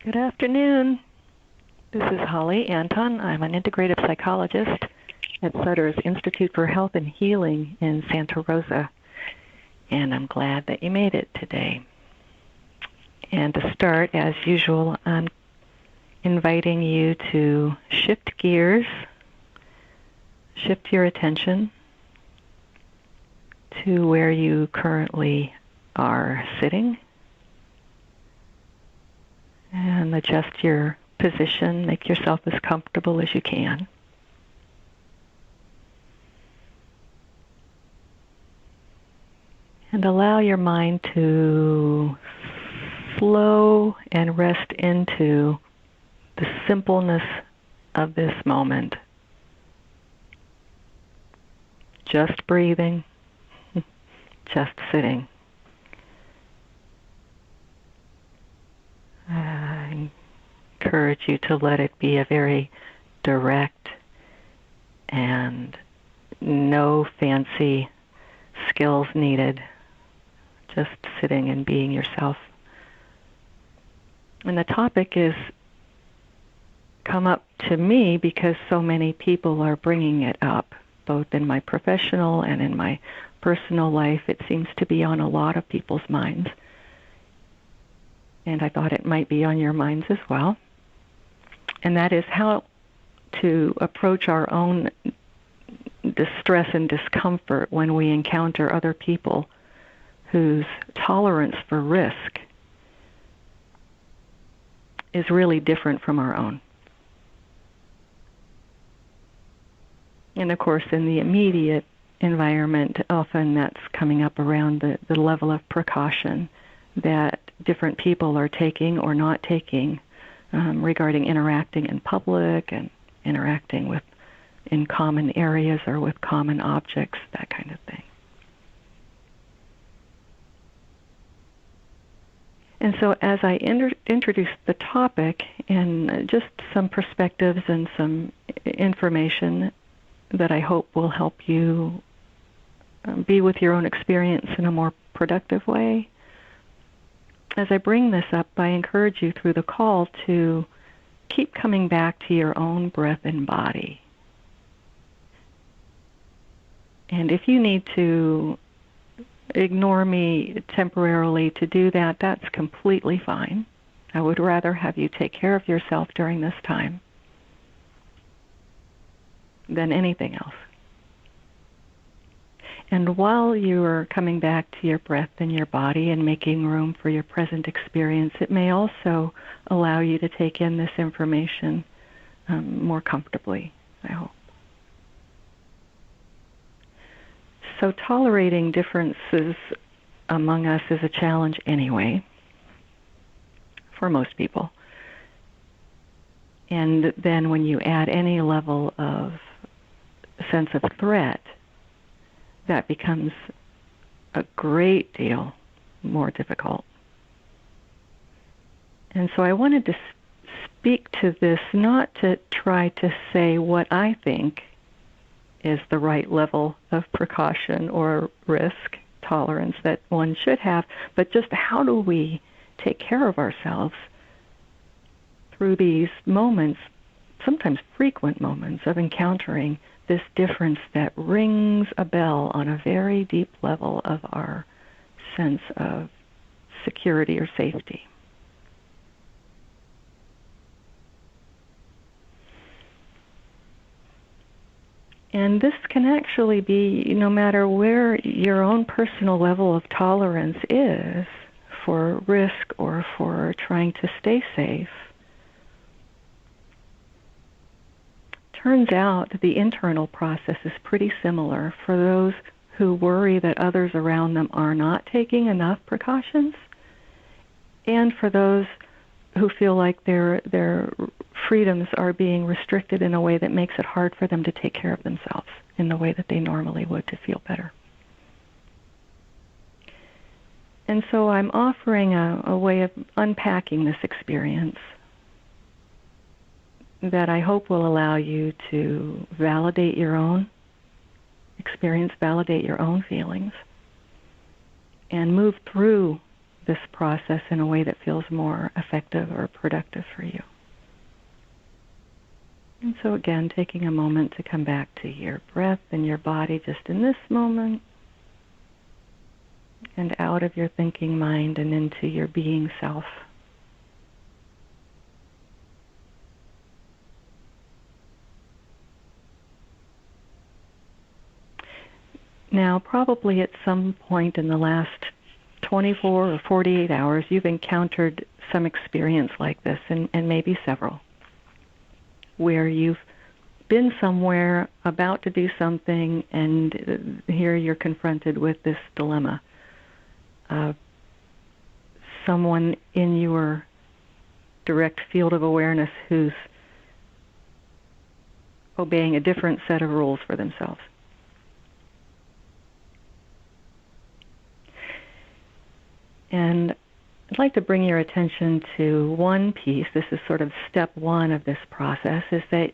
Good afternoon. This is Holly Anton. I'm an integrative psychologist at Sutter's Institute for Health and Healing in Santa Rosa, and I'm glad that you made it today. And to start, as usual, I'm inviting you to shift gears, shift your attention to where you currently are sitting, and adjust your position. Make yourself as comfortable as you can. And allow your mind to flow and rest into the simpleness of this moment. Just breathing, just sitting. I encourage you to let it be a very direct and no fancy skills needed, just sitting and being yourself. And the topic is come up to me because so many people are bringing it up, both in my professional and in my personal life. It seems to be on a lot of people's minds. And I thought it might be on your minds as well. And that is how to approach our own distress and discomfort when we encounter other people whose tolerance for risk is really different from our own. And of course, in the immediate environment, often that's coming up around the level of precaution that different people are taking or not taking regarding interacting in public and interacting in common areas or with common objects, that kind of thing. And so as I introduce the topic and just some perspectives and some information that I hope will help you be with your own experience in a more productive way, as I bring this up, I encourage you through the call to keep coming back to your own breath and body. And if you need to ignore me temporarily to do that, that's completely fine. I would rather have you take care of yourself during this time than anything else. And while you are coming back to your breath and your body and making room for your present experience, it may also allow you to take in this information more comfortably, I hope. So tolerating differences among us is a challenge anyway, for most people. And then when you add any level of sense of threat, that becomes a great deal more difficult. And so I wanted to speak to this not to try to say what I think is the right level of precaution or risk tolerance that one should have, but just how do we take care of ourselves through these moments, sometimes frequent moments, of encountering this difference that rings a bell on a very deep level of our sense of security or safety. And this can actually be, no matter where your own personal level of tolerance is for risk or for trying to stay safe. Turns out that the internal process is pretty similar for those who worry that others around them are not taking enough precautions, and for those who feel like their freedoms are being restricted in a way that makes it hard for them to take care of themselves in the way that they normally would to feel better. And so I'm offering a way of unpacking this experience that I hope will allow you to validate your own experience, validate your own feelings, and move through this process in a way that feels more effective or productive for you. And so again, taking a moment to come back to your breath and your body just in this moment, and out of your thinking mind and into your being self. Now, probably at some point in the last 24 or 48 hours, you've encountered some experience like this, and maybe several, where you've been somewhere about to do something, and here you're confronted with this dilemma. Someone in your direct field of awareness who's obeying a different set of rules for themselves. And I'd like to bring your attention to one piece. This is sort of step one of this process, is that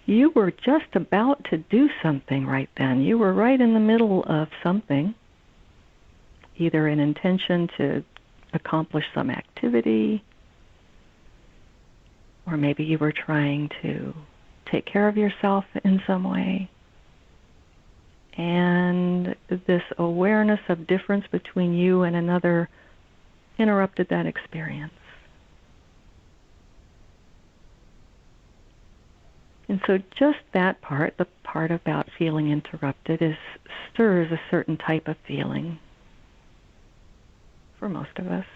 you were just about to do something right then. You were right in the middle of something, either an intention to accomplish some activity, or maybe you were trying to take care of yourself in some way. And this awareness of difference between you and another interrupted that experience. And so just that part, the part about feeling interrupted, stirs a certain type of feeling for most of us.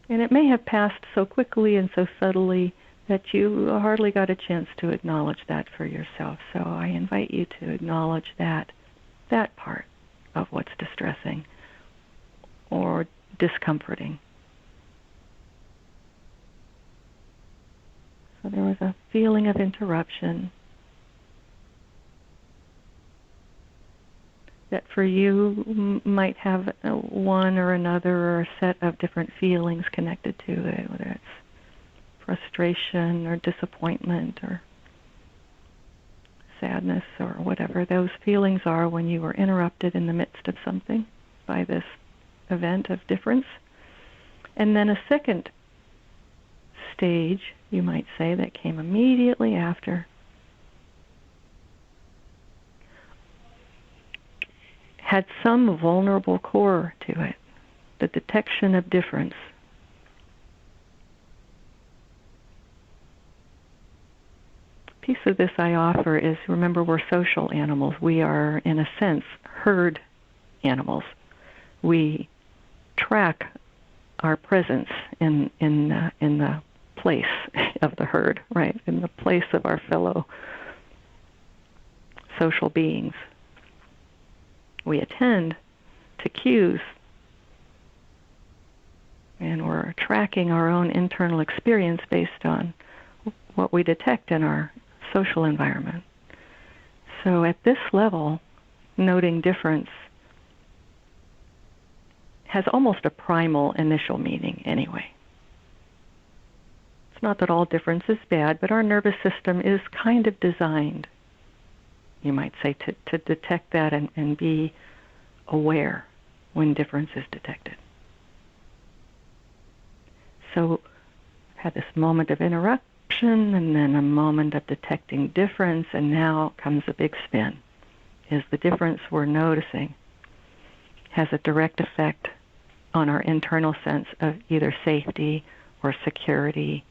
And it may have passed so quickly and so subtly that you hardly got a chance to acknowledge that for yourself. So I invite you to acknowledge that part of what's distressing or discomforting. So there was a feeling of interruption that for you might have one or another or a set of different feelings connected to it, whether it's frustration or disappointment or sadness or whatever those feelings are when you were interrupted in the midst of something by this event of difference. And then a second stage, you might say, that came immediately after, had some vulnerable core to it, the detection of difference. A piece of this I offer is, remember, we're social animals. We are, in a sense, herd animals. We track our presence in the place of the herd, right? In the place of our fellow social beings. We attend to cues, and we're tracking our own internal experience based on what we detect in our social environment. So at this level, noting difference has almost a primal initial meaning anyway. It's not that all difference is bad, but our nervous system is kind of designed, you might say, to detect that and be aware when difference is detected. So we've had this moment of interruption and then a moment of detecting difference, and now comes a big spin. Is the difference we're noticing has a direct effect on our internal sense of either safety or security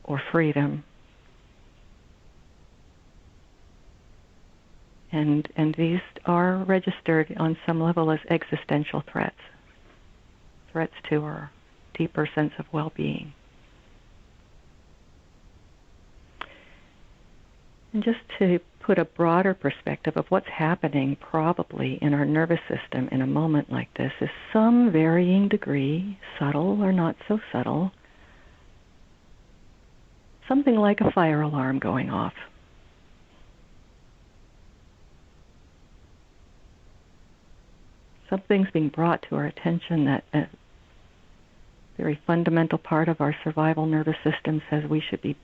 or freedom. And these are registered on some level as existential threats to our deeper sense of well-being. And just to put a broader perspective of what's happening probably in our nervous system in a moment like this is some varying degree, subtle or not so subtle, something like a fire alarm going off. Something's being brought to our attention that a very fundamental part of our survival nervous system says we should be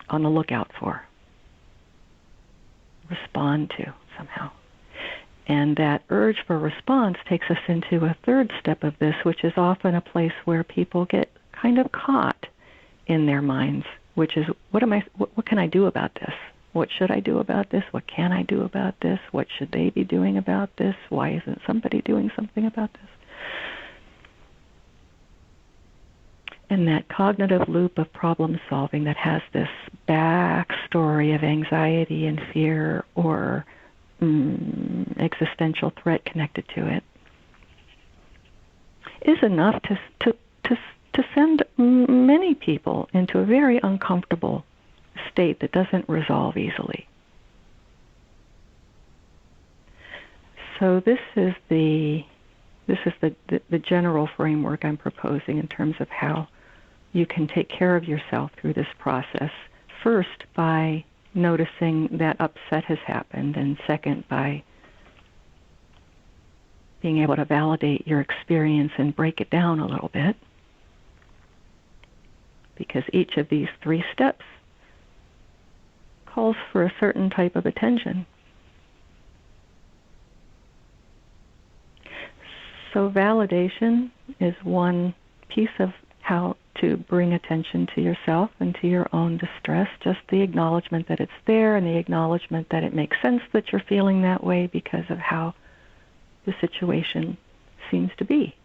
on the lookout for, respond to somehow. And that urge for response takes us into a third step of this, which is often a place where people get kind of caught in their minds, which is, what can I do about this? What should I do about this? What can I do about this? What should they be doing about this? Why isn't somebody doing something about this? And that cognitive loop of problem solving that has this backstory of anxiety and fear or existential threat connected to it is enough to send many people into a very uncomfortable state that doesn't resolve easily. So this is the general framework I'm proposing in terms of how you can take care of yourself through this process. First, by noticing that upset has happened, and second, by being able to validate your experience and break it down a little bit, because each of these three steps calls for a certain type of attention. So validation is one piece of how to bring attention to yourself and to your own distress, just the acknowledgement that it's there and the acknowledgement that it makes sense that you're feeling that way because of how the situation seems to be.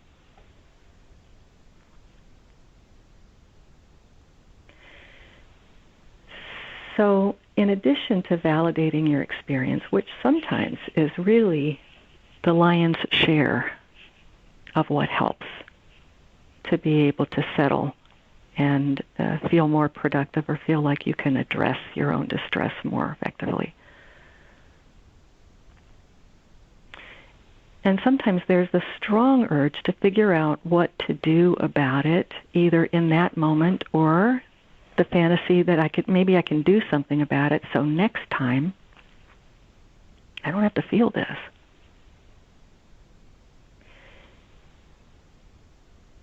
So in addition to validating your experience, which sometimes is really the lion's share of what helps to be able to settle and feel more productive or feel like you can address your own distress more effectively. And sometimes there's a strong urge to figure out what to do about it, either in that moment or the fantasy that maybe I can do something about it, so next time I don't have to feel this.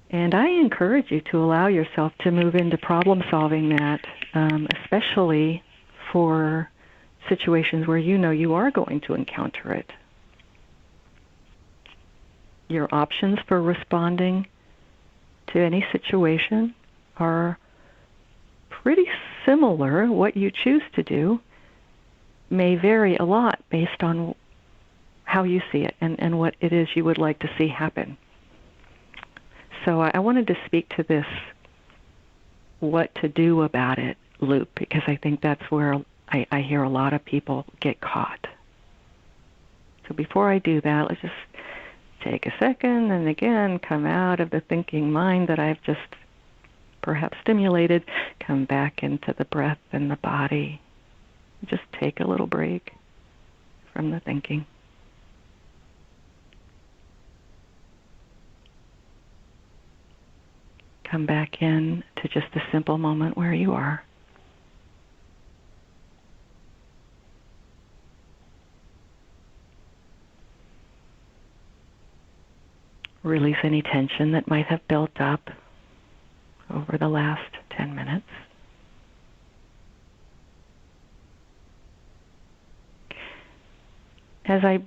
And I encourage you to allow yourself to move into problem solving that, especially for situations where you know you are going to encounter it. Your options for responding to any situation are pretty similar. What you choose to do may vary a lot based on how you see it and what it is you would like to see happen. So I wanted to speak to this what to do about it loop, because I think that's where I hear a lot of people get caught. So before I do that, let's just take a second and again come out of the thinking mind that I've just perhaps stimulated, come back into the breath and the body. Just take a little break from the thinking. Come back in to just a simple moment where you are. Release any tension that might have built up over the last 10 minutes. As I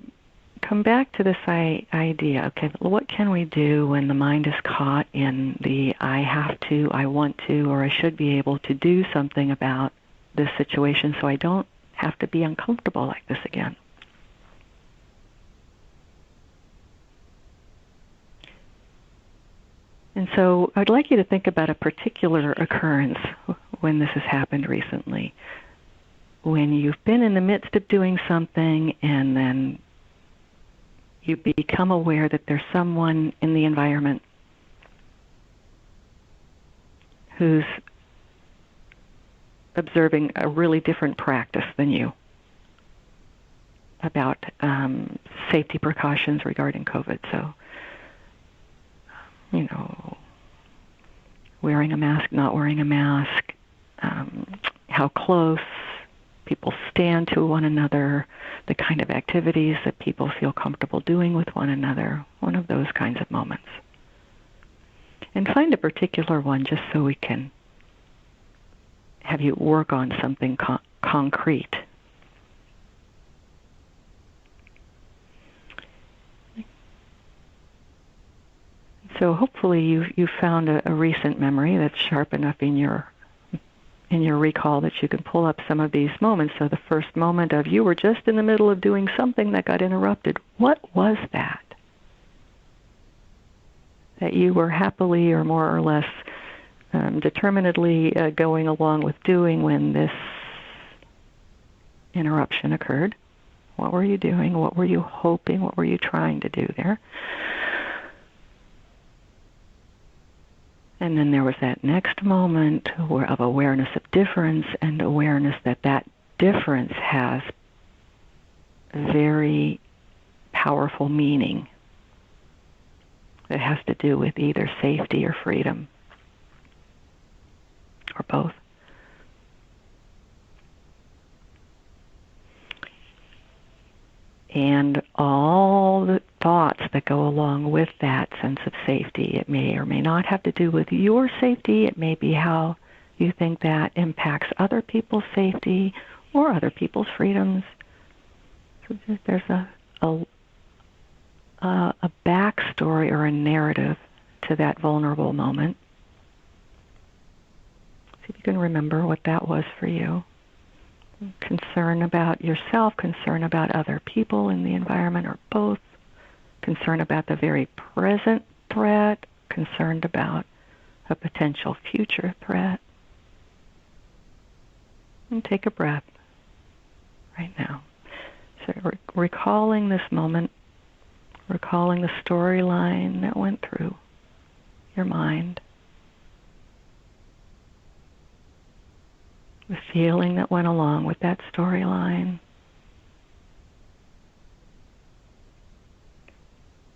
come back to this idea, okay, what can we do when the mind is caught in the I have to, I want to, or I should be able to do something about this situation so I don't have to be uncomfortable like this again? And so I'd like you to think about a particular occurrence when this has happened recently, when you've been in the midst of doing something and then you become aware that there's someone in the environment who's observing a really different practice than you about safety precautions regarding COVID. So, wearing a mask, not wearing a mask, how close people stand to one another, the kind of activities that people feel comfortable doing with one another, one of those kinds of moments. And find a particular one just so we can have you work on something concrete. So hopefully you found a recent memory that's sharp enough in your recall that you can pull up some of these moments. So the first moment of you were just in the middle of doing something that got interrupted. What was that? That you were happily or more or less determinedly going along with doing when this interruption occurred? What were you doing? What were you hoping? What were you trying to do there? And then there was that next moment of awareness of difference and awareness that that difference has very powerful meaning. It has to do with either safety or freedom, or both. And all the thoughts that go along with that sense of safety. It may or may not have to do with your safety. It may be how you think that impacts other people's safety or other people's freedoms. So there's a backstory or a narrative to that vulnerable moment. See if you can remember what that was for you. Concern about yourself, concern about other people in the environment, or both. Concern about the very present threat, concerned about a potential future threat. And take a breath right now. So recalling this moment, recalling the storyline that went through your mind, the feeling that went along with that storyline.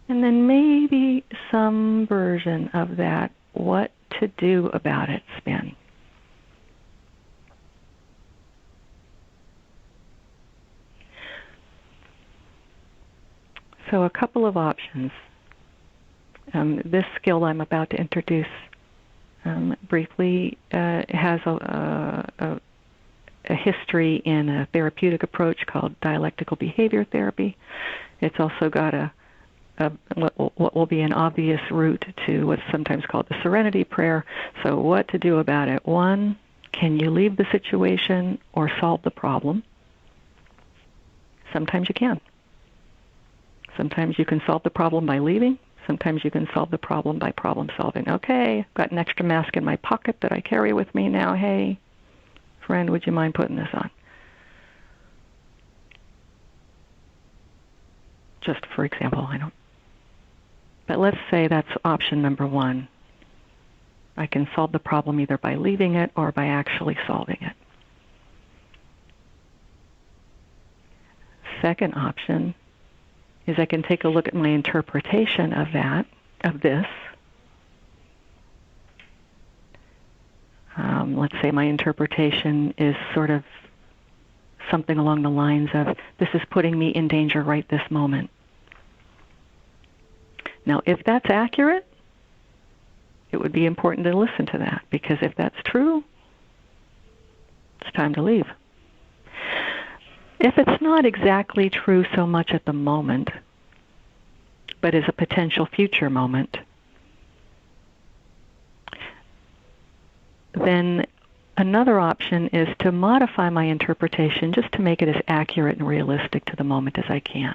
And then maybe some version of that what to do about it spin. So a couple of options. This skill I'm about to introduce briefly has a history in a therapeutic approach called dialectical behavior therapy. It's also got what will be an obvious route to what's sometimes called the serenity prayer. So what to do about it? One, can you leave the situation or solve the problem? Sometimes you can. Sometimes you can solve the problem by leaving. Sometimes you can solve the problem by problem solving. Okay, I've got an extra mask in my pocket that I carry with me now. Hey, friend, would you mind putting this on? Just for example, but let's say that's option number one. I can solve the problem either by leaving it or by actually solving it. Second option is I can take a look at my interpretation of this. Let's say my interpretation is sort of something along the lines of, this is putting me in danger right this moment. Now, if that's accurate, it would be important to listen to that, because if that's true, it's time to leave. If it's not exactly true so much at the moment, but is a potential future moment, then another option is to modify my interpretation just to make it as accurate and realistic to the moment as I can.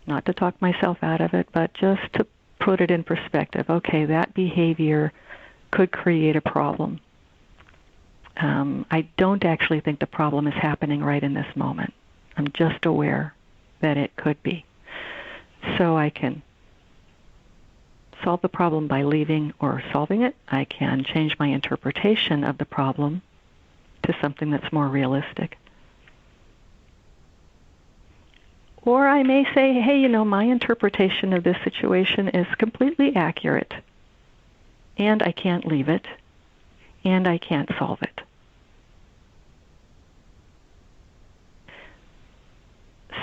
Not to talk myself out of it, but just to put it in perspective. Okay, that behavior could create a problem. I don't actually think the problem is happening right in this moment. I'm just aware that it could be. So I can solve the problem by leaving or solving it. I can change my interpretation of the problem to something that's more realistic. Or I may say, hey, my interpretation of this situation is completely accurate, and I can't leave it, and I can't solve it.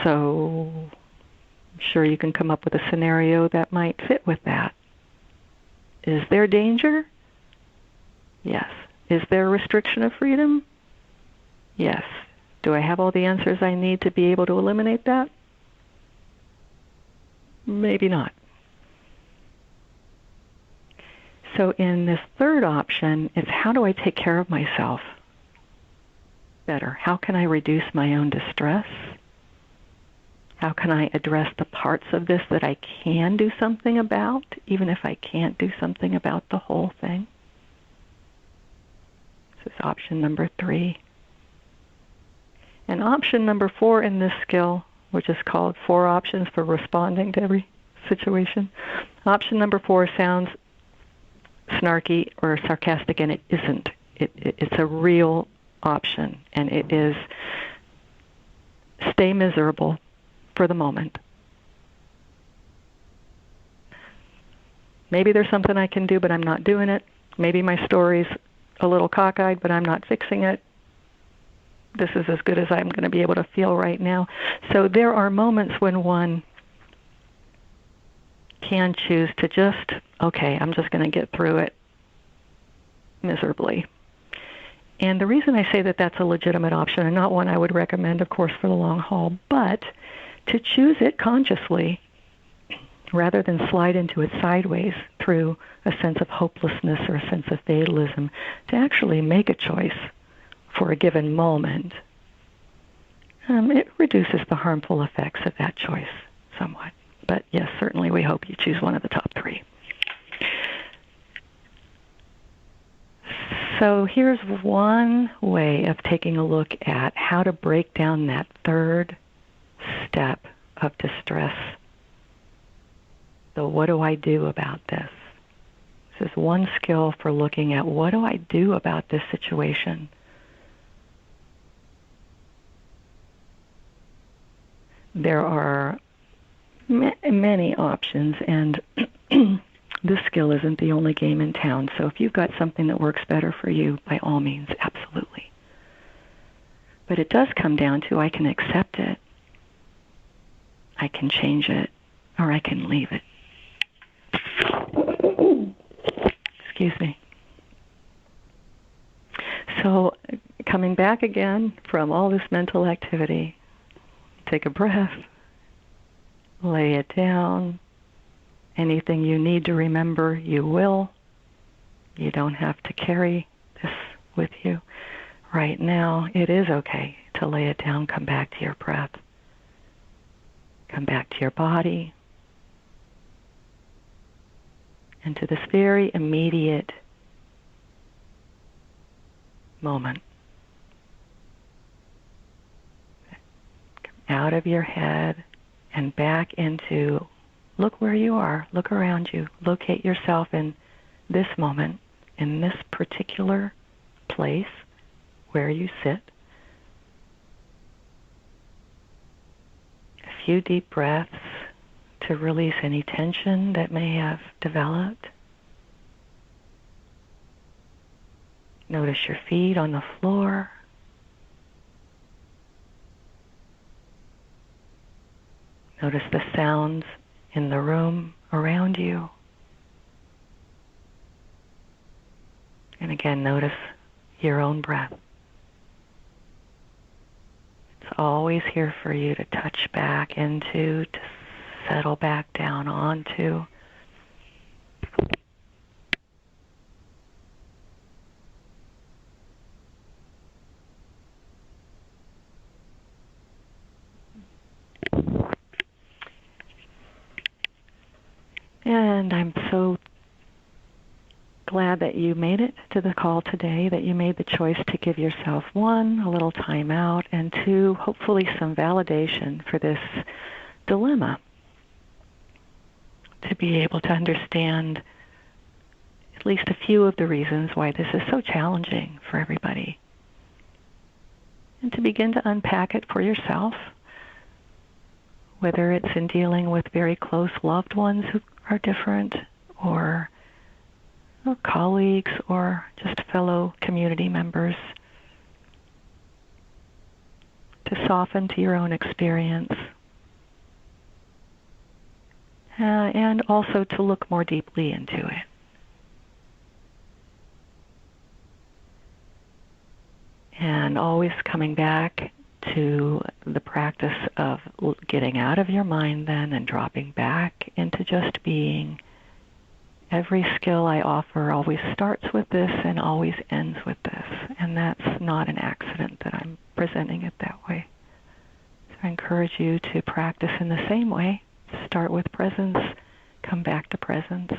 So I'm sure you can come up with a scenario that might fit with that. Is there danger? Yes. Is there a restriction of freedom? Yes. Do I have all the answers I need to be able to eliminate that? Maybe not. So in this third option, it's how do I take care of myself better? How can I reduce my own distress? How can I address the parts of this that I can do something about, even if I can't do something about the whole thing? This is option number 3. And option number 4 in this skill, which is called 4 options for responding to every situation. Option number 4 sounds snarky or sarcastic, and it isn't. It's a real option, and it is stay miserable for the moment. Maybe there's something I can do, but I'm not doing it. Maybe my story's a little cockeyed, but I'm not fixing it. This is as good as I'm going to be able to feel right now. So there are moments when one can choose to just, okay, I'm just going to get through it miserably. And the reason I say that that's a legitimate option, and not one I would recommend, of course, for the long haul, but to choose it consciously rather than slide into it sideways through a sense of hopelessness or a sense of fatalism, to actually make a choice for a given moment, it reduces the harmful effects of that choice somewhat. But yes, certainly we hope you choose one of the top 3. So here's one way of taking a look at how to break down that third step of distress. So what do I do about this? This is one skill for looking at what do I do about this situation. There are many options, and this skill isn't the only game in town. So if you've got something that works better for you, by all means, absolutely. But it does come down to I can accept it, I can change it, or I can leave it. Excuse me. So coming back again from all this mental activity, take a breath, lay it down. Anything you need to remember, you will. You don't have to carry this with you. Right now, it is okay to lay it down, come back to your breath. Come back to your body. And to this very immediate moment. Come out of your head and back into, look where you are, look around you, locate yourself in this moment, in this particular place where you sit. A few deep breaths to release any tension that may have developed. Notice your feet on the floor. Notice the sounds in the room around you. And again, notice your own breath. It's always here for you to touch back into, to settle back down onto. And I'm so glad that you made it to the call today, that you made the choice to give yourself, 1, a little time out, and 2, hopefully some validation for this dilemma. To be able to understand at least a few of the reasons why this is so challenging for everybody. And to begin to unpack it for yourself, whether it's in dealing with very close loved ones who are different, or colleagues, or just fellow community members, to soften to your own experience, and also to look more deeply into it. And always coming back to the practice of getting out of your mind then and dropping back into just being Every skill I offer always starts with this and always ends with this. And that's not an accident that I'm presenting it that way. So I encourage you to practice in the same way. Start with presence, come back to presence.